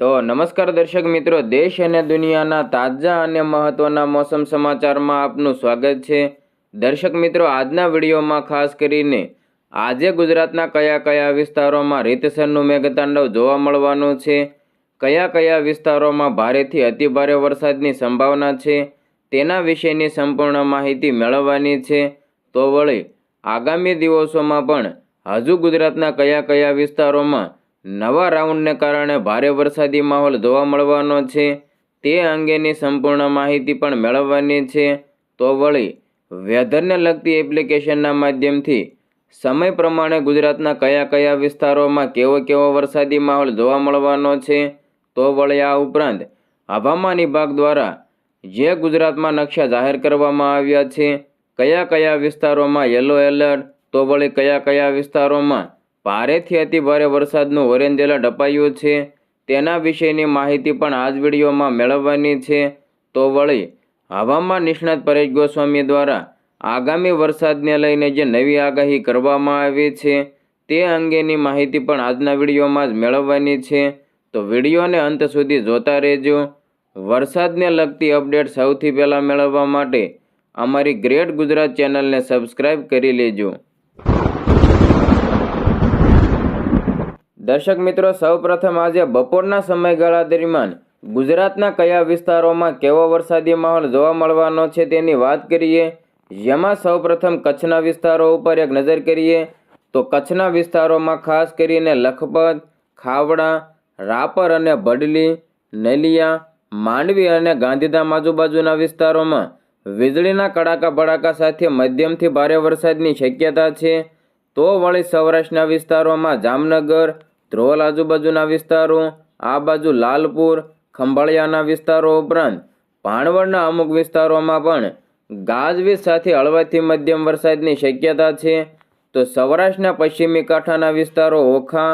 તો નમસ્કાર દર્શક મિત્રો, દેશ અને દુનિયાના તાજા અને મહત્વના મોસમ સમાચારમાં આપનું સ્વાગત છે। દર્શક મિત્રો, આજના વિડીયોમાં ખાસ કરીને આજે ગુજરાતના કયા કયા વિસ્તારોમાં રીતસરનું મેઘતાંડવ જોવા મળવાનું છે, કયા કયા વિસ્તારોમાં ભારેથી અતિભારે વરસાદની સંભાવના છે, તેના વિશેની સંપૂર્ણ માહિતી મેળવવાની છે। તો વળી આગામી દિવસોમાં પણ હજુ ગુજરાતના કયા કયા વિસ્તારોમાં નવા રાઉન્ડને કારણે ભારે વરસાદી માહોલ જોવા મળવાનો છે, તે અંગેની સંપૂર્ણ માહિતી પણ મેળવવાની છે। તો વળી વેધરને લગતી એપ્લિકેશનના માધ્યમથી સમય પ્રમાણે ગુજરાતના કયા કયા વિસ્તારોમાં કેવો વરસાદી માહોલ જોવા મળવાનો છે, તો વળી આ ઉપરાંત હવામાન વિભાગ દ્વારા જે ગુજરાતમાં નકશા જાહેર કરવામાં આવ્યા છે, કયા કયા વિસ્તારોમાં યલો એલર્ટ, તો વળી કયા કયા વિસ્તારોમાં ભારેથી અતિભારે વરસાદનું ઓરેન્જ એલર્ટ અપાયું છે, તેના વિશેની માહિતી પણ આ જ વિડીયોમાં મેળવવાની છે। તો વળી હવામાન નિષ્ણાત પરેશ ગોસ્વામી દ્વારા આગામી વરસાદને લઈને જે નવી આગાહી કરવામાં આવી છે, તે અંગેની માહિતી પણ આજના વિડીયોમાં જ મેળવવાની છે। તો વિડીયોને અંત સુધી જોતા રહેજો। વરસાદને લગતી અપડેટ સૌથી પહેલાં મેળવવા માટે અમારી ગ્રેટ ગુજરાત ચેનલને સબસ્ક્રાઈબ કરી લેજો। દર્શક મિત્રો, સૌપ્રથમ આજે બપોરના સમયગાળા દરમિયાન ગુજરાતના કયા વિસ્તારોમાં કેવો વરસાદી માહોલ જોવા મળવાનો છે તેની વાત કરીએ। જેમાં સૌપ્રથમ કચ્છના વિસ્તારો ઉપર એક નજર કરીએ તો કચ્છના વિસ્તારોમાં ખાસ કરીને લખપત, ખાવડા, રાપર અને ભડલી, નલિયા, માંડવી અને ગાંધીધામ આજુબાજુના વિસ્તારોમાં વીજળીના કડાકા ભડાકા સાથે મધ્યમથી ભારે વરસાદની શક્યતા છે। તો વળી સૌરાષ્ટ્રના વિસ્તારોમાં જામનગર, ધ્રોલ આજુબાજુના વિસ્તારો, આ બાજુ લાલપુર, ખંભાળિયાના વિસ્તારો ઉપરાંત ભાણવડના અમુક વિસ્તારોમાં પણ ગાજવીજ સાથે હળવાથી મધ્યમ વરસાદની શક્યતા છે। તો સૌરાષ્ટ્રના પશ્ચિમી કાંઠાના વિસ્તારો ઓખા,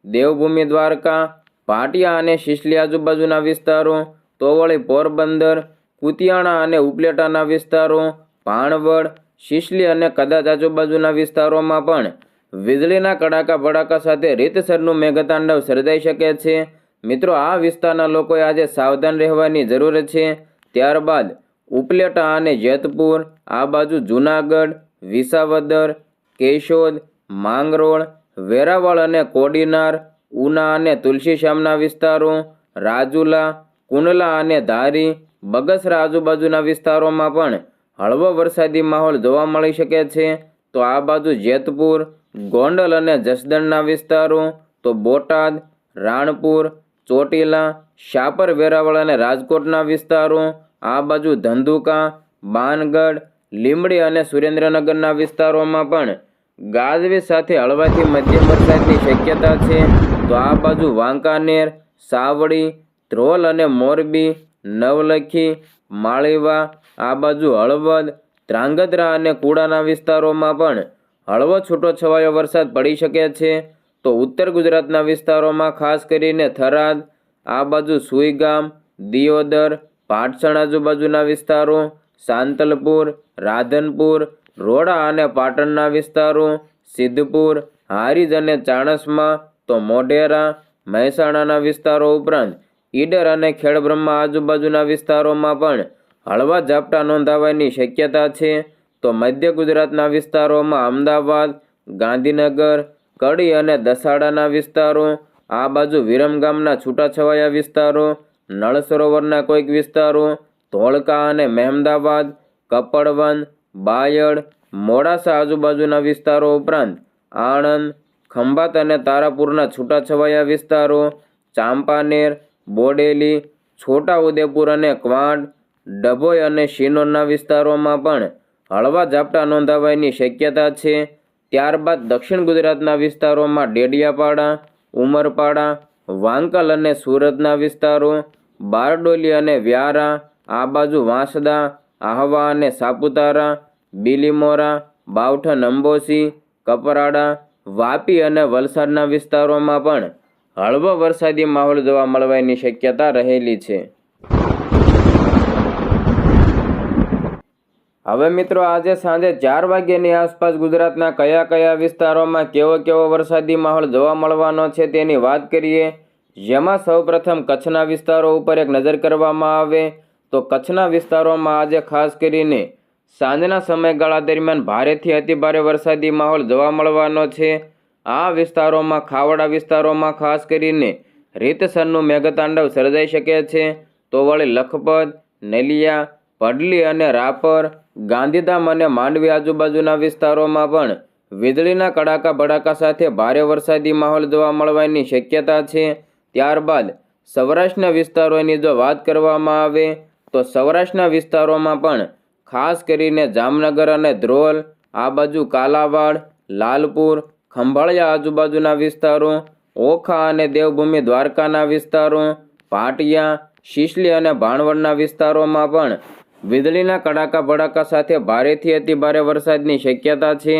દેવભૂમિ દ્વારકા, ભાટિયા અને શિશલી આજુબાજુના વિસ્તારો, તો વળી પોરબંદર, કુતિયાણા અને ઉપલેટાના વિસ્તારો, ભાણવડ, શિશલી અને કદાચ આજુબાજુના વિસ્તારોમાં પણ વીજળીના કડાકા ભડાકા સાથે રીતસરનું મેઘતાંડવ સર્જાઈ શકે છે। મિત્રો, આ વિસ્તારના લોકોએ આજે સાવધાન રહેવાની જરૂર છે। ત્યારબાદ ઉપલેટા અને જેતપુર, આ બાજુ જૂનાગઢ, વિસાવદર, કેશોદ, માંગરોળ, વેરાવળ અને કોડીનાર, ઉના અને તુલસીશ્યામના વિસ્તારો, રાજુલા, કુંડલા અને ધારી, બગસરા આજુબાજુના વિસ્તારોમાં પણ હળવો વરસાદી માહોલ જોવા મળી શકે છે। તો આ બાજુ જેતપુર, ગોંડલ અને જસદણના વિસ્તારો, તો બોટાદ, રાણપુર, ચોટીલા, શાપર, વેરાવળ અને રાજકોટના વિસ્તારો, આ બાજુ ધંધુકા, બાનગઢ, લીંબડી અને સુરેન્દ્રનગરના વિસ્તારોમાં પણ ગાજવીજ સાથે હળવાથી મધ્યમ વરસાદની શક્યતા છે। તો આ બાજુ વાંકાનેર, સાવડી, ધ્રોલ અને મોરબી, નવલખી, માળીવા, આ બાજુ હળવદ, ધ્રાંગધ્રા અને કુડાના વિસ્તારોમાં પણ હળવો છૂટો છવાયો વરસાદ પડી શકે છે। તો ઉત્તર ગુજરાતના વિસ્તારોમાં ખાસ કરીને થરાદ, આ બાજુ સુઈગામ, દિયોદર, પાટસણ આજુબાજુના વિસ્તારો, સાંતલપુર, રાધનપુર, રોડા અને પાટણના વિસ્તારો, સિદ્ધપુર, હારીજ અને ચાણસ્મા, તો મોઢેરા, મહેસાણાના વિસ્તારો ઉપરાંત ઈડર અને ખેડબ્રહ્મા આજુબાજુના વિસ્તારોમાં પણ હળવા ઝાપટા નોંધાવાની શક્યતા છે। તો મધ્ય ગુજરાતના વિસ્તારોમાં અમદાવાદ, ગાંધીનગર, કડી અને દસાડાના વિસ્તારો, આ બાજુ વિરમગામના છૂટાછવાયા વિસ્તારો, નળ સરોવરના કોઈક વિસ્તારો, ધોળકા અને મહેમદાવાદ, કપડવંત, બાયડ, મોડાસા આજુબાજુના વિસ્તારો ઉપરાંત આણંદ, ખંભાત અને તારાપુરના છૂટાછવાયા વિસ્તારો, ચાંપાનેર, બોડેલી, છોટાઉદેપુર અને ક્વાંટ, ડભોઈ અને શિનોરના વિસ્તારોમાં પણ હળવા ઝાપટા નોંધાવાની શક્યતા છે। ત્યારબાદ દક્ષિણ ગુજરાતના વિસ્તારોમાં ડેડિયાપાડા, ઉમરપાડા, વાંકલ અને સુરતના વિસ્તારો, બારડોલી અને વ્યારા, આ બાજુ વાંસદા, આહવા અને સાપુતારા, બીલીમોરા, બાવઠન અંબોસી, કપરાડા, વાપી અને વલસાડના વિસ્તારોમાં પણ હળવો વરસાદી માહોલ જોવા મળવાની શક્યતા રહેલી છે। હવે મિત્રો, આજે સાંજે 4 વાગ્યાની આસપાસ ગુજરાતના કયા કયા વિસ્તારોમાં કેવો વરસાદી માહોલ જોવા મળવાનો છે તેની વાત કરીએ। જેમાં સૌપ્રથમ કચ્છના વિસ્તારો ઉપર એક નજર કરવામાં આવે તો કચ્છના વિસ્તારોમાં આજે ખાસ કરીને સાંજના સમયગાળા દરમિયાન ભારેથી અતિભારે વરસાદી માહોલ જોવા મળવાનો છે. આ વિસ્તારોમાં ખાવડા વિસ્તારોમાં ખાસ કરીને રીતસરનું મેઘતાંડવ સર્જાઈ શકે છે. તો વળી લખપત, નલિયા, પડલી અને રાપર, ગાંધીધામ અને માંડવી આજુબાજુના વિસ્તારોમાં પણ વીજળીના કડાકા ભડાકા સાથે ભારે વરસાદી માહોલ જોવા મળવાની શક્યતા છે. ત્યારબાદ સૌરાષ્ટ્રના વિસ્તારોની જો વાત કરવામાં આવે તો સૌરાષ્ટ્રના વિસ્તારોમાં પણ ખાસ કરીને જામનગર અને ધ્રોલ, આ બાજુ કાલાવાડ, લાલપુર, ખંભાળિયા આજુબાજુના વિસ્તારો, ઓખા અને દેવભૂમિ દ્વારકાના વિસ્તારો, પાટિયા, શીશલી અને ભાણવડના વિસ્તારોમાં પણ વીજળીના કડાકા ભડાકા સાથે ભારેથી અતિભારે વરસાદની શક્યતા છે.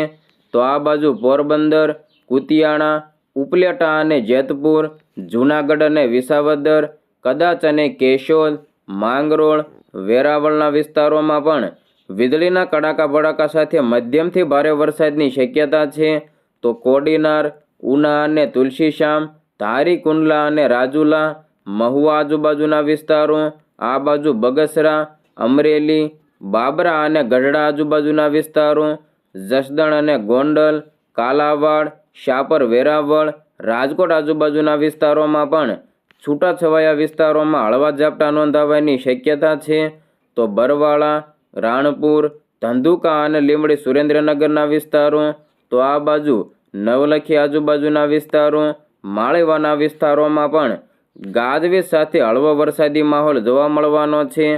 તો આ બાજુ પોરબંદર, કુતિયાણા, ઉપલેટા અને જેતપુર, જૂનાગઢ અને વિસાવદર, કદાચ અને કેશોદ, માંગરોળ, વેરાવળના વિસ્તારોમાં પણ વીજળીના કડાકા ભડાકા સાથે મધ્યમથી ભારે વરસાદની શક્યતા છે. તો કોડીનાર, ઉના અને તુલસીશ્યામ, ધારી, કુંડલા અને રાજુલા, મહુવા આજુબાજુના વિસ્તારો, આ બાજુ બગસરા, અમરેલી, બાબરા અને ગઢડા આજુબાજુના વિસ્તારો, જસદણ અને ગોંડલ, કાલાવાડ, શાપર, વેરાવળ, રાજકોટ આજુબાજુના વિસ્તારોમાં પણ છૂટાછવાયા વિસ્તારોમાં હળવા ઝાપટા નોંધાવાની શક્યતા છે. તો બરવાળા, રાણપુર, ધંધુકા અને લીંબડી સુરેન્દ્રનગરના વિસ્તારો, તો આ બાજુ નવલખી આજુબાજુના વિસ્તારો, માળીવાના વિસ્તારોમાં પણ ગાજવીજ સાથે હળવો વરસાદી માહોલ જોવા મળવાનો છે.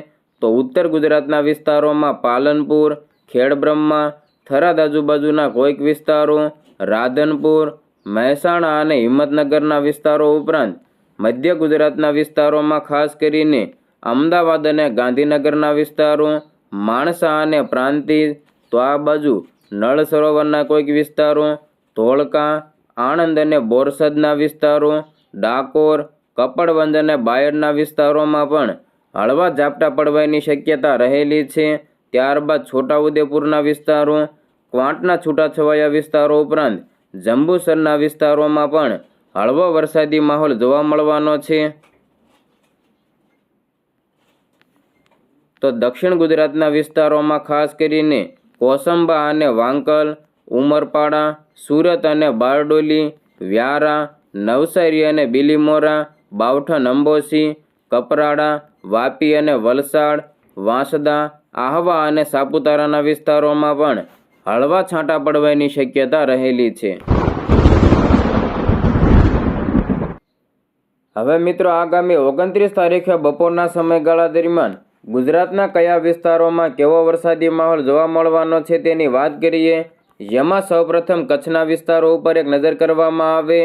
તો ઉત્તર ગુજરાતના વિસ્તારોમાં પાલનપુર, ખેડબ્રહ્મા, થરાદ આજુબાજુના કોઈક વિસ્તારો, રાધનપુર, મહેસાણા અને હિંમતનગરના વિસ્તારો ઉપરાંત મધ્ય ગુજરાતના વિસ્તારોમાં ખાસ કરીને અમદાવાદ અને ગાંધીનગરના વિસ્તારો, માણસા અને પ્રાંતિજ, તો આ બાજુ નળ સરોવરના કોઈક વિસ્તારો, ધોળકા, આણંદ અને બોરસદના વિસ્તારો, ડાકોર, કપડવંજ અને બાયડના વિસ્તારોમાં પણ હળવા ઝાપટા પડવાની શક્યતા રહેલી છે. ત્યારબાદ છોટાઉદેપુરના વિસ્તારો, ક્વાંટના છૂટાછવાયા વિસ્તારો ઉપરાંત જંબુસરના વિસ્તારોમાં પણ હળવો વરસાદી માહોલ જોવા મળવાનો છે. તો દક્ષિણ ગુજરાતના વિસ્તારોમાં ખાસ કરીને કોસંબા અને વાંકલ, ઉમરપાડા, સુરત અને બારડોલી, વ્યારા, નવસારી અને બિલીમોરા, બાવઠન, અંબોસી, કપરાડા, વાપી અને વલસાડ, વાંસદા, આહવા અને સાપુતારાના વિસ્તારોમાં પણ હળવા છાંટા પડવાની શક્યતા રહેલી છે. હવે મિત્રો આગામી 29 તારીખે બપોરના સમયગાળા દરમિયાન ગુજરાતના કયા વિસ્તારોમાં કેવો વરસાદી માહોલ જોવા મળવાનો છે તેની વાત કરીએ. જેમાં સૌપ્રથમ કચ્છના વિસ્તારો ઉપર એક નજર કરવામાં આવે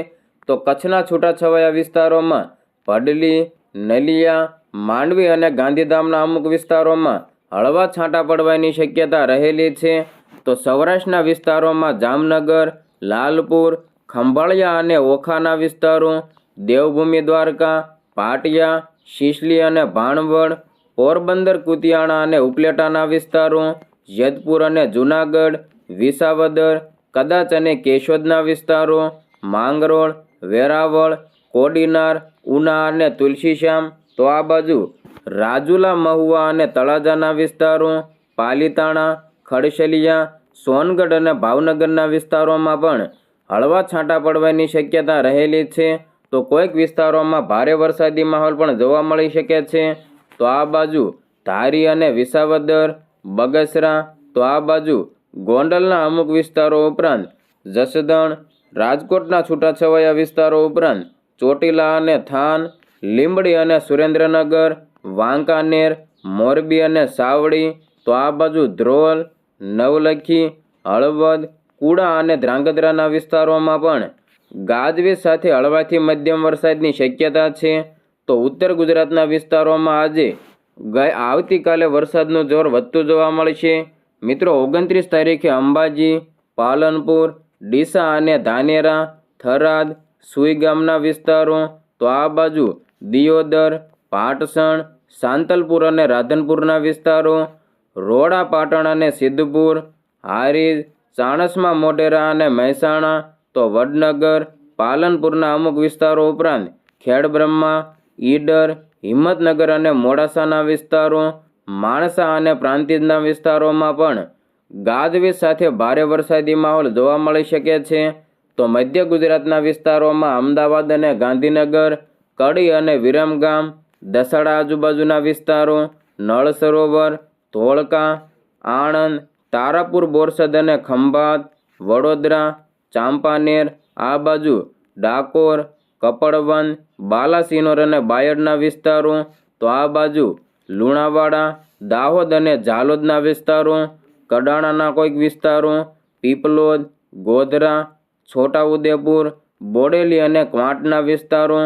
તો કચ્છના છૂટાછવાયા વિસ્તારોમાં પડલી, નલિયા, માંડવી અને ગાંધીધામના અમુક વિસ્તારોમાં હળવા છાંટા પડવાની શક્યતા રહેલી છે. તો સૌરાષ્ટ્રના વિસ્તારોમાં જામનગર, લાલપુર, ખંભાળિયા અને ઓખાના વિસ્તારો, દેવભૂમિ દ્વારકા, પાટિયા, શીશલી અને ભાણવડ, પોરબંદર, કુતિયાણા અને ઉપલેટાના વિસ્તારો, જેતપુર અને જૂનાગઢ, વિસાવદર, કદાચ અને કેશોદના વિસ્તારો, માંગરોળ, વેરાવળ, કોડીનાર, ઉના અને તુલસીશ્યામ, તો આ બાજુ રાજુલા, મહુવા અને તળાજાના વિસ્તારો, પાલીતાણા, ખડશલિયા, સોનગઢ અને ભાવનગરના વિસ્તારોમાં પણ હળવા છાંટા પડવાની શક્યતા રહેલી છે. તો કોઈક વિસ્તારોમાં ભારે વરસાદી માહોલ પણ જોવા મળી શકે છે. તો આ બાજુ ધારી અને વિસાવદર, બગસરા, તો આ બાજુ ગોંડલના અમુક વિસ્તારો ઉપરાંત જસદણ, રાજકોટના છૂટાછવાયા વિસ્તારો ઉપરાંત ચોટીલા અને થાન, લીંબડી અને સુરેન્દ્રનગર, વાંકાનેર, મોરબી અને સાવડી, તો આ બાજુ ધ્રોલ, નવલખી, હળવદ, કુડા અને ધ્રાંગધ્રાના વિસ્તારોમાં પણ ગાજવીજ સાથે હળવાથી મધ્યમ વરસાદની શક્યતા છે. તો ઉત્તર ગુજરાતના વિસ્તારોમાં આજે આવતીકાલે વરસાદનું જોર વધતું જોવા મળશે. મિત્રો 29 તારીખે અંબાજી, પાલનપુર, ડીસા અને ધાનેરા, થરાદ, સુઈગામના વિસ્તારો, તો આ બાજુ દિયોદર, પાટસણ, સાંતલપુર અને રાધનપુરના વિસ્તારો, રોડા, પાટણ અને સિદ્ધપુર, હારીજ, ચાણસ્મા, મોઢેરા અને મહેસાણા, તો વડનગર, પાલનપુરના અમુક વિસ્તારો ઉપરાંત ખેડબ્રહ્મા, ઈડર, હિંમતનગર અને મોડાસાના વિસ્તારો, માણસા અને પ્રાંતિજના વિસ્તારોમાં પણ ગાજવીજ સાથે ભારે વરસાદી માહોલ જોવા મળી શકે છે. તો મધ્ય ગુજરાતના વિસ્તારોમાં અમદાવાદ અને ગાંધીનગર, કડી અને વિરમગામ, દસાડા આજુબાજુના વિસ્તારો, નળ સરોવર, ધોળકા, આણંદ, તારાપુર, બોરસદ અને ખંભાત, વડોદરા, ચાંપાનેર, આ બાજુ ડાકોર, કપડવંજ, બાલાસિનોર અને બાયડના વિસ્તારો, તો આ બાજુ લુણાવાડા, દાહોદ અને ઝાલોદના વિસ્તારો, કડાણાના કોઈક વિસ્તારો, પીપલોદ, ગોધરા, છોટાઉદેપુર, બોડેલી અને ક્વાંટના વિસ્તારો,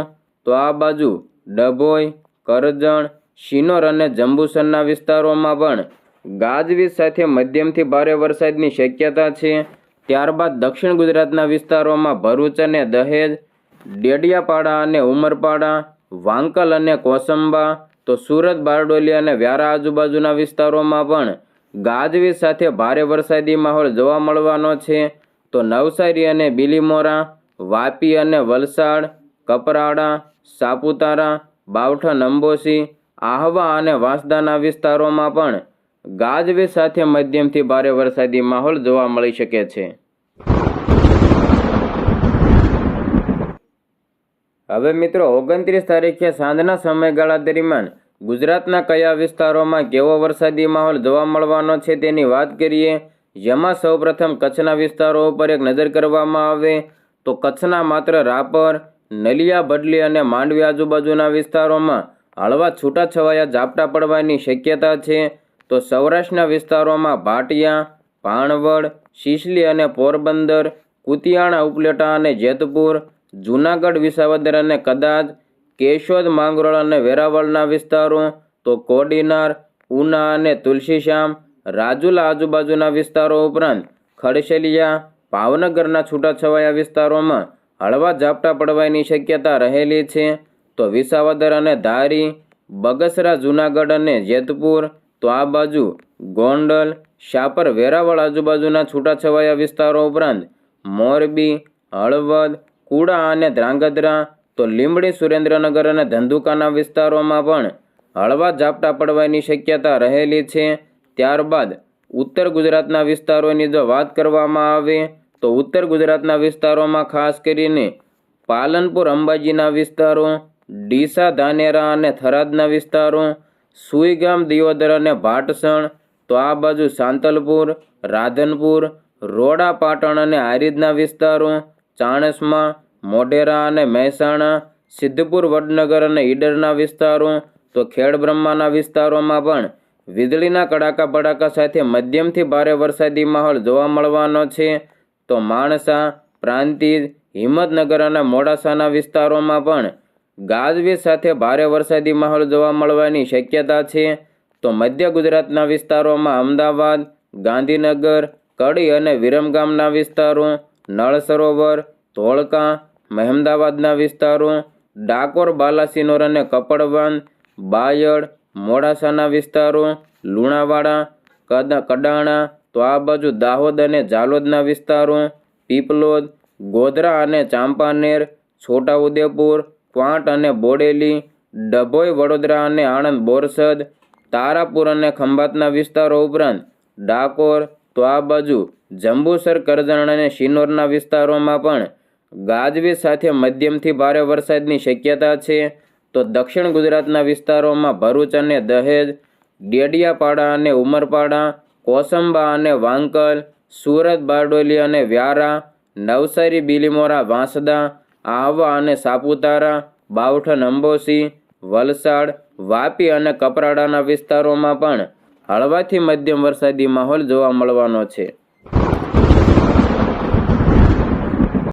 તો આ બાજુ ડભોઈ, કરજણ, શિનોર અને જંબુસરના વિસ્તારોમાં પણ ગાજવીજ સાથે મધ્યમથી ભારે વરસાદની શક્યતા છે. ત્યારબાદ દક્ષિણ ગુજરાતના વિસ્તારોમાં ભરૂચ અને દહેજ, ડેડિયાપાડા અને ઉમરપાડા, વાંકલ અને કોસંબા, તો સુરત, બારડોલી અને વ્યારા આજુબાજુના વિસ્તારોમાં પણ ગાજવીજ સાથે ભારે વરસાદી માહોલ જોવા મળવાનો છે. તો નવસારી અને બિલીમોરા, વાપી અને વલસાડ, કપરાડા, સાપુતારા, બાવઠા, અંબોસી, આહવા અને વાંસદાના વિસ્તારોમાં પણ ગાજવીજ સાથે મધ્યમથી ભારે વરસાદી માહોલ જોવા મળી શકે છે. હવે મિત્રો 29 તારીખે સાંજના સમયગાળા દરમિયાન ગુજરાતના કયા વિસ્તારોમાં કેવો વરસાદી માહોલ જોવા મળવાનો છે તેની વાત કરીએ. જેમાં સૌપ્રથમ કચ્છના વિસ્તારો ઉપર એક નજર કરવામાં આવે તો કચ્છના માત્ર રાપર, નલિયા, બડલી અને માંડવી આજુબાજુના વિસ્તારોમાં હળવા છૂટાછવાયા ઝાપટા પડવાની શક્યતા છે. તો સૌરાષ્ટ્રના વિસ્તારોમાં ભાટિયા, ભાણવડ, સિસલી અને પોરબંદર, કુતિયાણા, ઉપલેટા અને જેતપુર, જૂનાગઢ, વિસાવદર અને કદાચ, કેશોદ, માંગરોળ અને વેરાવળના વિસ્તારો, તો કોડીનાર, ઉના અને તુલસીશ્યામ, રાજુલા આજુબાજુના વિસ્તારો ઉપરાંત ખડશેલિયા, ભાવનગરના છૂટાછવાયા વિસ્તારોમાં હળવા ઝાપટા પડવાની શક્યતા રહેલી છે. તો વિસાવદર અને ધારી, બગસરા, જૂનાગઢ અને જેતપુર, તો આ બાજુ ગોંડલ, શાપર, વેરાવળ આજુબાજુના છૂટાછવાયા વિસ્તારો ઉપરાંત મોરબી, હળવદ, કુડા અને ધ્રાંગધ્રા, તો લીંબડી, સુરેન્દ્રનગર અને ધંધુકાના વિસ્તારોમાં પણ હળવા ઝાપટા પડવાની શક્યતા રહેલી છે. ત્યારબાદ ઉત્તર ગુજરાતના વિસ્તારોની જો વાત કરવામાં આવે તો ઉત્તર ગુજરાતના વિસ્તારોમાં ખાસ કરીને પાલનપુર, અંબાજીના વિસ્તારો, ડીસા, ધાનેરા અને થરાદના વિસ્તારો, સુઈગામ, દિયોદર અને ભાટસણ, તો આ બાજુ સાંતલપુર, રાધનપુર, રોડા, પાટણ અને આરીદના વિસ્તારો, ચાણસ્મા, મોઢેરા અને મહેસાણા, સિદ્ધપુર, વડનગર અને ઈડરના વિસ્તારો, તો ખેડબ્રહ્માના વિસ્તારોમાં પણ વીજળીના કડાકા ભડાકા સાથે મધ્યમથી ભારે વરસાદી માહોલ જોવા મળવાનો છે. તો માણસા, પ્રાંતિજ, હિંમતનગર અને મોડાસાના વિસ્તારોમાં પણ ગાજવીજ સાથે ભારે વરસાદી માહોલ જોવા મળવાની શક્યતા છે. તો મધ્ય ગુજરાતના વિસ્તારોમાં અમદાવાદ, ગાંધીનગર, કડી અને વિરમગામના વિસ્તારો, નળ સરોવર, ધોળકા, મહેમદાવાદના વિસ્તારો, ડાકોર, બાલાસિનોર અને કપડવંજ, બાયડ, મોડાસાના વિસ્તારો, લુણાવાડા, કડાણા, તો આ બાજુ દાહોદ અને ઝાલોદના વિસ્તારો, પીપલોદ, ગોધરા અને ચાંપાનેર, છોટાઉદેપુર, ક્વાંટ અને બોડેલી, ડભોઈ, વડોદરા અને આણંદ, બોરસદ, તારાપુર અને ખંભાતના વિસ્તારો ઉપરાંત ડાકોર, તો આ બાજુ જંબુસર, કરજણ અને શિનોરના વિસ્તારોમાં પણ ગાજવીજ સાથે મધ્યમથી ભારે વરસાદની શક્યતા છે. તો દક્ષિણ ગુજરાતના વિસ્તારોમાં ભરૂચ અને દહેજ, ડેડિયાપાડા અને ઉમરપાડા, કોસંબા અને વાંકલ, સુરત, બારડોલી અને વ્યારા, નવસારી, બિલીમોરા, વાંસદા, આહવા અને સાપુતારા, બાવઠા, અંબોસી, વલસાડ, વાપી અને કપરાડાના વિસ્તારોમાં પણ હળવાથી મધ્યમ વરસાદી માહોલ જોવા મળવાનો છે.